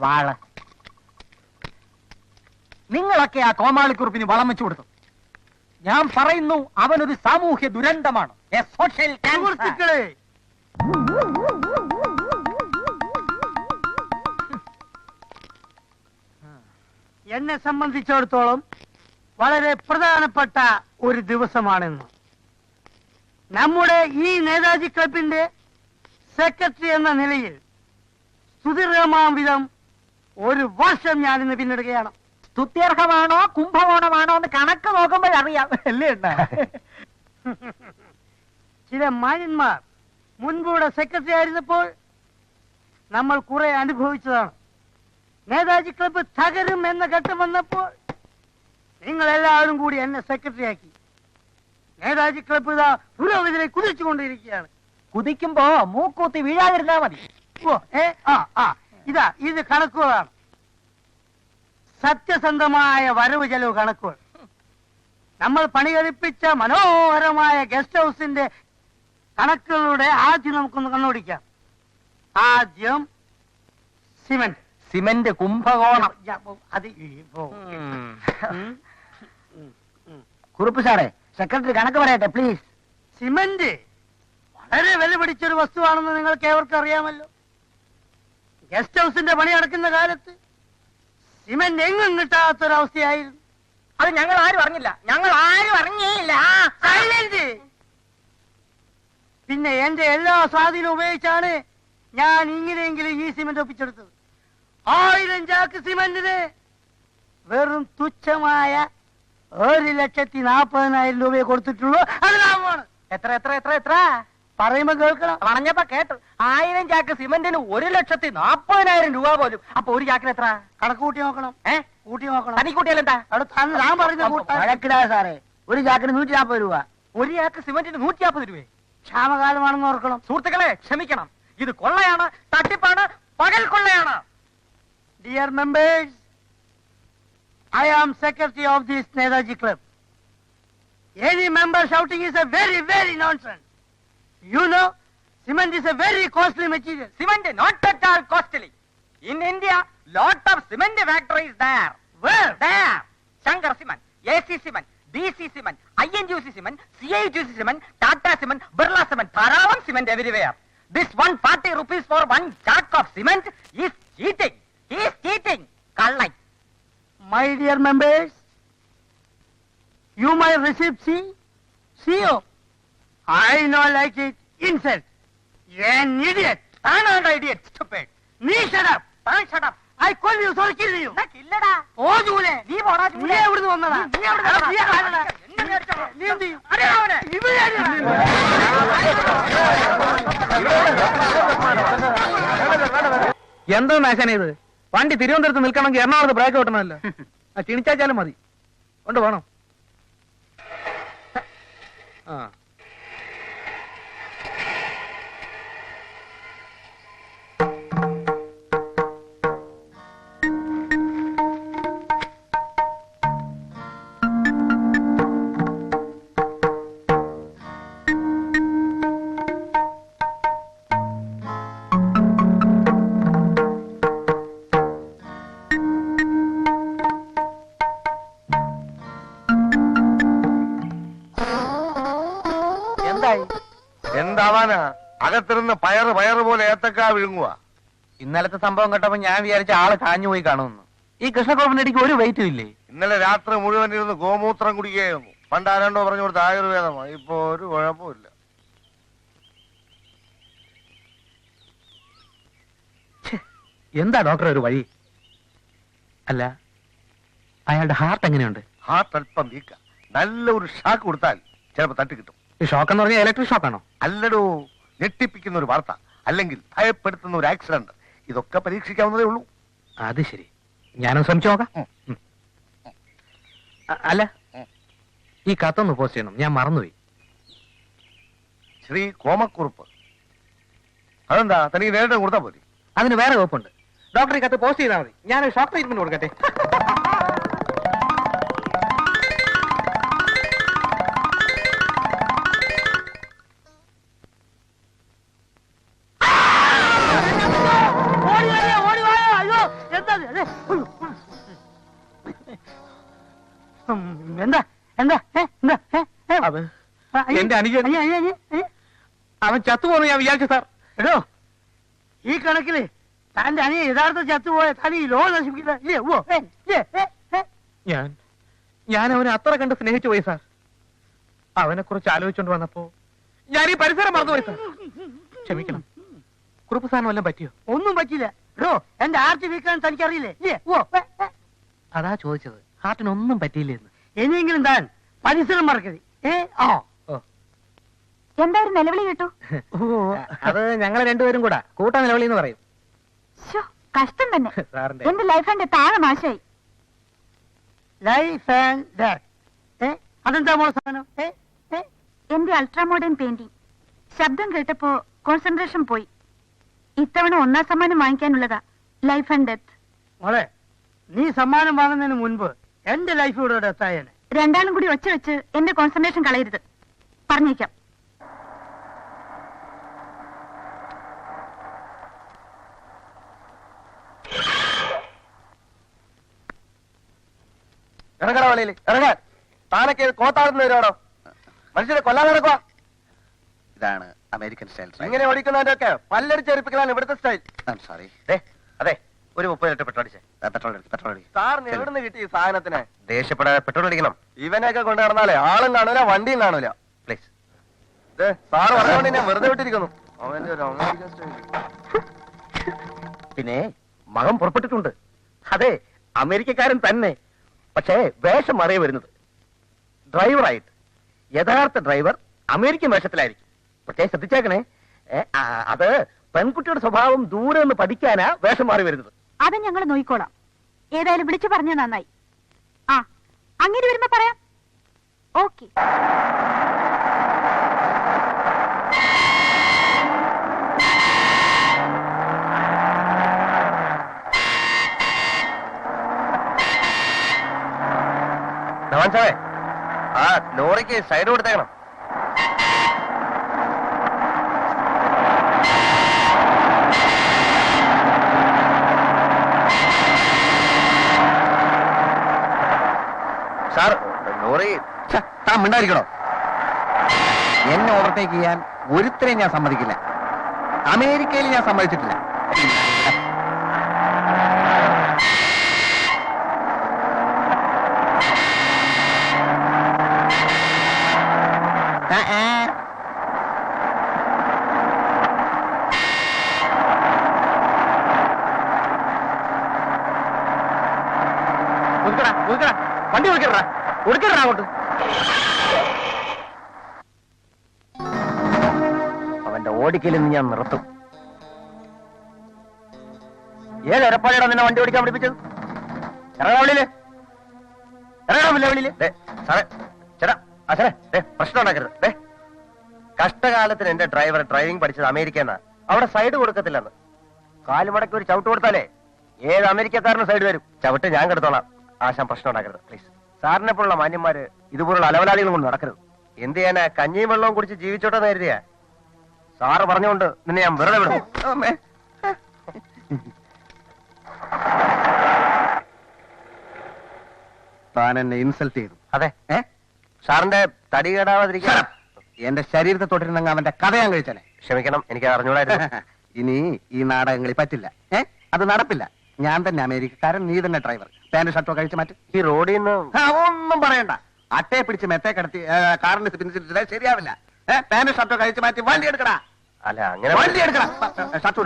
വാള. നിങ്ങളൊക്കെ ആ കോമാളിക്കുറിപ്പിന് വളം വെച്ചു കൊടുത്തു. ഞാൻ പറയുന്നു, അവനൊരു സാമൂഹ്യ ദുരന്തമാണ്. എന്നെ സംബന്ധിച്ചിടത്തോളം വളരെ പ്രധാനപ്പെട്ട ഒരു ദിവസമാണെന്ന്. നമ്മുടെ ഈ നേതാജി ക്ലബിന്റെ സെക്രട്ടറി എന്ന നിലയിൽ സ്തുതിർഹമാം വിധം ഒരു വർഷം ഞാനിന്ന് പിന്നിടുകയാണ്. സ്തുത്യർഹമാണോ കുംഭകോണമാണോ എന്ന് കണക്ക് നോക്കുമ്പോഴറിയാം അല്ലേ? ചില മാന്യന്മാർ മുൻപൂടെ സെക്രട്ടറി ആയിരുന്നപ്പോൾ നമ്മൾ കുറെ അനുഭവിച്ചതാണ്. നേതാജി ക്ലബ്ബ് തകരും എന്ന ഘട്ടം വന്നപ്പോൾ നിങ്ങൾ എല്ലാവരും കൂടി എന്നെ സെക്രട്ടറി ആക്കി. നേതാജി ക്ലബ്ബ് ഇതാ പുരോഗതിയെ കുതിച്ചുകൊണ്ടിരിക്കുകയാണ്. കുതിക്കുമ്പോ മൂക്കൂത്തി വീഴാതിരുന്നാ മതി. ഇത് കണക്കുകളാണ്, സത്യസന്ധമായ വരവ് ചെലവ് കണക്കുകൾ. നമ്മൾ പണികഴിപ്പിച്ച മനോഹരമായ ഗസ്റ്റ് ഹൗസിന്റെ കണക്കുകളുടെ ആദ്യം നമുക്കൊന്ന് കണ്ണോടിക്കാം. ആദ്യം സിമന്റ് കുംഭകോണം. അത് കുറുപ്പ് സാറേ, സെക്രട്ടറി കണക്ക് പറയട്ടെ പ്ലീസ്. സിമന്റ് വളരെ വില പിടിച്ചൊരു വസ്തുവാണെന്ന് നിങ്ങൾക്ക് ഏവർക്കും അറിയാമല്ലോ. ഗസ്റ്റ് ഹൗസിന്റെ പണി നടക്കുന്ന കാലത്ത് സിമന്റ് എങ്ങും കിട്ടാത്തൊരവസ്ഥയായിരുന്നു. അത് ഞങ്ങൾ ആരും അറിഞ്ഞില്ല. പിന്നെ എന്റെ എല്ലാ സ്വാധീനവും ഉപയോഗിച്ചാണ് ഞാൻ ഇങ്ങനെയെങ്കിലും ഈ സിമന്റ് ഒപ്പിച്ചെടുത്തത്. 1000 ചാക്ക് സിമന്റിന് വെറും തുച്ഛമായ 1,40,000 രൂപയെ കൊടുത്തിട്ടുള്ളൂ. അത് ലാഭമാണ്. എത്ര പറയുമ്പോ കേൾക്കണം. പറഞ്ഞപ്പോ കേട്ടു. 1000 ചാക്ക് സിമന്റിന് 1,40,000 രൂപ പോലും. അപ്പൊ ഒരു ചാക്കിന് എത്ര? കണക്ക് കൂട്ടി നോക്കണം. കൂട്ടി നോക്കണം. തനി കൂട്ടിയാലെന്താ? ഞാൻ പറഞ്ഞ സാറേ, ഒരു ചാക്കിന് 140 രൂപ. ഒരു ചാക്ക് സിമന്റിന് 140 രൂപ. ക്ഷാമകാലമാണെന്ന് ഓർക്കണം. സുഹൃത്തുക്കളെ, ക്ഷമിക്കണം. ഇത് കൊള്ളയാണ്, തട്ടിപ്പാണ്, പകൽ കൊള്ളയാണ്. Dear members, I am secretary of this Netaji Club. Any member shouting is a very, very nonsense. You know, cement is a very costly material. Cement not at all costly. In India, lot of cement factories there. Where? There. Shankar Cement, AC Cement, BC Cement, INGC Cement, CIGC Cement, Tata Cement, Birla Cement, Dharalam Cement everywhere. This 140 rupees for one chunk of cement is cheating. He is cheating. Kallai. My dear members, you might receive CO. I know like it. Insult. You're an idiot. I'm not an idiot. Stupid. Me shut up. Shut up. I call you so kill you. ഇല്ലടാ. ഓ ജൂലെ. നീ പോടാ ജൂലെ. നീ എവിടുന്ന് വന്നടാ? നീ എവിടുന്ന് വന്നടാ? നീ എന്ത് ചെയ്യും? അറിയാവനെ. എന്തോ നാശാന ഇത്? വണ്ടി തിരുവനന്തപുരത്ത് നിൽക്കണമെങ്കിൽ എറണാകുളത്ത് ബ്രേക്ക് കിട്ടണമല്ലോ. ക്ഷണിച്ചാച്ചാലും മതി. കൊണ്ട് പോണോ? എന്താവാനാ? അകത്തിരുന്ന് പയറ് പോലെ ഏത്തക്കാ വിഴുങ്ങുക. ഇന്നലത്തെ സംഭവം കേട്ടപ്പോ ഞാൻ വിചാരിച്ച ആള് കാഞ്ഞു പോയി കാണുമെന്ന്. ഈ കൃഷ്ണകുറുപ്പിന്റെ ഇടയ്ക്ക് ഒരു വെയിറ്റും ഇല്ലേ? ഇന്നലെ രാത്രി മുഴുവൻ ഇരുന്ന് ഗോമൂത്രം കുടിക്കുകയായിരുന്നു. പണ്ട് ആരാണ്ടോ പറഞ്ഞു കൊടുത്ത ആയുർവേദമാണ്. ഇപ്പൊ ഒരു കുഴപ്പമില്ല. എന്താ ഡോക്ടർ ഒരു വഴി? അല്ല, അയാളുടെ ഹാർട്ട് എങ്ങനെയുണ്ട്? ഹാർട്ട് അല്പം വീക്ക. നല്ല ഒരു ഷാക്ക് കൊടുത്താൽ ചിലപ്പോ തട്ടി കിട്ടും. ഈ ഷോക്ക് എന്ന് പറഞ്ഞാൽ ഇലക്ട്രിക് ഷോക്കാണോ? അല്ലടോ, ഞെട്ടിപ്പിക്കുന്ന ഒരു വാർത്ത, അല്ലെങ്കിൽ ഭയപ്പെടുത്തുന്ന ഒരു ആക്സിഡന്റ്. ഇതൊക്കെ പരീക്ഷിക്കാവുന്നതേ ഉള്ളൂ. അത് ശരി, ഞാനും ശ്രമിച്ചു നോക്കാം. അല്ല, ഈ കത്തൊന്ന് പോസ്റ്റ് ചെയ്യണം, ഞാൻ മറന്നുപോയി. ശ്രീ കോമക്കുറുപ്പ്. അതെന്താ തനിക്ക് നേരിട്ട് കൊടുത്താൽ പോരെ? അതിന് വേറെ വകുപ്പുണ്ട്. ഡോക്ടർ ഈ കത്ത് പോസ്റ്റ് ചെയ്താൽ മതി. ഞാനൊരു ഷോക്ക് ട്രീറ്റ്മെന്റ് കൊടുക്കട്ടെ. എന്താ എന്താ എന്താ അത് എന്റെ അനുജൻ അവൻ ചത്തുപോന്ന് ഞാൻ വിചാരിച്ചു സാർ. എടോ ഈ കണക്കില് തന്റെ അനിയ യഥാർത്ഥ ചത്തുപോയ തനി ഈ ലോകം നശിപ്പിക്കില്ല ഇല്ലേ? ഓ ഞാൻ അവനെ അത്ര കണ്ട് സ്നേഹിച്ചു പോയി സാർ. അവനെ കുറിച്ച് ആലോചിച്ചോണ്ട് വന്നപ്പോ ഞാൻ ഈ പരിസരം മറന്നുപോയി സാർ. ക്ഷമിക്കണം. കുറുപ്പ് സാധനം വല്ലതും പറ്റിയോ? ഒന്നും പറ്റില്ല. എടോ എന്റെ ആർച്ച് വീക്കാൻ തനിക്കറിയില്ലേ? ഇല്ലേ? ഓ അതാ ചോദിച്ചത്, ഹാർട്ടിനൊന്നും പറ്റിയില്ലെന്ന്. ഇനിയെങ്കിലും താൻ പരിസരം മറക്കരുത്. എന്തായാലും നിലവിളി കേട്ടു. അത് ഞങ്ങൾ രണ്ടുപേരും കൂടാ കൂട്ടാ നിലവിളി എന്ന് പറയും. കഷ്ടം തന്നെ. സാറിന്റെ എന്റെ ലൈഫ് എന്റെ താഴെ നാശമായി. Life and death. അതെന്താ മോളെ സാധനം? എന്റെ അൾട്രാ മോഡേൺ പെയിന്റിംഗ് ശബ്ദം കേട്ടപ്പോ കോൺസെൻട്രേഷൻ പോയി. ഇത്തവണ 1ാം സമ്മാനം വാങ്ങിക്കാനുള്ളതാ. Life and death. മോളെ നീ സമ്മാനം വാങ്ങുന്നതിന് മുൻപ് എന്റെ ലൈഫ് ഇവിടെ ഡെത്തായേനെ. രണ്ടാളും കൂടി ഒച്ച വെച്ച് എന്റെ കോൺസെൻട്രേഷൻ കളയരുത്. പറഞ്ഞേക്കാം. ഇറങ്ങണ വളിയില് ഇറങ്ങാൻ. താനൊക്കെ കോത്താടുന്ന വരുവാണോ? മനുഷ്യരെ കൊല്ലാൻ നടക്കുക. ഇതാണ് അമേരിക്കൻ സ്റ്റൈൽ. ഇങ്ങനെ ഓടിക്കുന്നതിന്റെ ഒക്കെ പല്ലടിച്ചേരിപ്പിക്കലാണ് ഇവിടുത്തെ സ്റ്റൈൽ. സോറി. അതെ, ഒരു 30 ലിറ്റർ പെട്രോൾ അടിച്ചേ. പെട്രോൾ അടിക്കും. സാറിന് എവിടുന്ന് കിട്ടി ഈ സാധനത്തിന്? ദേഷ്യപ്പെടാതെ പെട്രോൾ അടിക്കണം. ഇവനെയൊക്കെ കൊണ്ട് നടന്നാലേ ആളും കാണൂല വണ്ടിയും കാണൂല. പ്ലീസ്. സാറ് പറഞ്ഞുകൊണ്ട് ഞാൻ വെറുതെ വിട്ടിരിക്കുന്നു. അവന്റെ ഒരു അമേരിക്കൻ സ്റ്റൈൽ. പിന്നെ മകൻ പുറപ്പെട്ടിട്ടുണ്ട്. അതെ, അമേരിക്കക്കാരൻ തന്നെ. പക്ഷേ വേഷം മാറിയ വരുന്നത് ഡ്രൈവറായിട്ട്. യഥാർത്ഥ ഡ്രൈവർ അമേരിക്കൻ വേഷത്തിലായിരിക്കും. പ്രത്യേകം ശ്രദ്ധിച്ചേക്കണേ. അത് പെൺകുട്ടിയുടെ സ്വഭാവം ദൂരെ നിന്ന് പഠിക്കാനാ വേഷം മാറി വരുന്നത്. അത് ഞങ്ങൾ നോക്കിക്കോളാം. ഏതായാലും വിളിച്ചു പറഞ്ഞ നന്നായി. ആ അങ്ങനെ വരുമ്പോ പറയാം. ഓക്കെ. ആ ലോറിക്ക് സൈഡ് കൊടുത്തേക്കണം. സാർ, ലോറി താൻ മിണ്ടായിരിക്കണോ? എന്നെ ഓവർടേക്ക് ചെയ്യാൻ ഒരുത്തരെയും ഞാൻ സമ്മതിക്കില്ല. അമേരിക്കയിൽ ഞാൻ സമ്മതിച്ചിട്ടില്ല. വണ്ടി കൊടുക്കടാ അങ്ങോട്ട്. അവന്റെ ഓടിക്കലിൽ നിന്ന് ഞാൻ നിർത്തും. ഏത് എരപ്പാടിയാണ് നിന്നെ വണ്ടി ഓടിക്കാൻ പഠിപ്പിച്ചത്? ഇറങ്ങാ വെളിയില്, ഇറങ്ങാമില്ല വെളിയില്. സാറേ, ചേട്ടാ സാറേ, പ്രശ്നം ഉണ്ടാക്കരുത്. കഷ്ടകാലത്തിന് എന്റെ ഡ്രൈവർ ഡ്രൈവിംഗ് പഠിച്ചത് അമേരിക്കന്നാ. അവിടെ സൈഡ് കൊടുക്കത്തില്ലെന്ന്. കാലുമടക്കി ഒരു ചവിട്ട് കൊടുത്താലേ ഏത് അമേരിക്കക്കാരനും സൈഡ് വരും. ചവിട്ട് ഞാൻ കെടുത്തോളാം. ആശാൻ പ്രശ്നം ഉണ്ടാക്കരുത് പ്ലീസ്. സാറിനെ പോലുള്ള മാന്യന്മാര് ഇതുപോലുള്ള അലവലാളികളും കൊണ്ട് നടക്കരുത്. എന്ത് ചെയ്യാനാ? കഞ്ഞിയും വെള്ളവും കുടിച്ച് ജീവിച്ചോട്ടെ കരുതിയാ. സാറ് പറഞ്ഞുകൊണ്ട് നിന്നെ ഞാൻ വെറുതെ വിടും. താൻ എന്നെ ഇൻസൾട്ട് ചെയ്തു. അതെ, സാറിന്റെ തടി കേടാവാതിരിക്കാൻ എന്റെ ശരീരത്തെ തൊട്ടിരുന്നെങ്കിൽ അവന്റെ കഥ ഞാൻ കഴിച്ചാലേ. ക്ഷമിക്കണം, എനിക്ക് അറിഞ്ഞൂടായിരുന്നു. ഇനി ഈ നാടകങ്ങളിൽ പറ്റില്ല. അത് നടപ്പില്ല. ഞാൻ തന്നെ അമേരിക്കക്കാരൻ, നീ തന്നെ ഡ്രൈവർ. പാന്റ് ഷർട്ടോ കഴിച്ച് മാറ്റി. ഈ റോഡിൽ നിന്ന് ഒന്നും പറയണ്ട. അട്ടയെ പിടിച്ച് മെത്തേ കിടത്തി കാറിന് പിന്നിച്ചിട്ട് ശരിയാവില്ല. പാന്റ് ഷർട്ടോ കഴിച്ച് മാറ്റി വണ്ടി എടുക്കടാ. അല്ല, അങ്ങനെ വണ്ടി എടുക്കടാ. ഷർട്ട്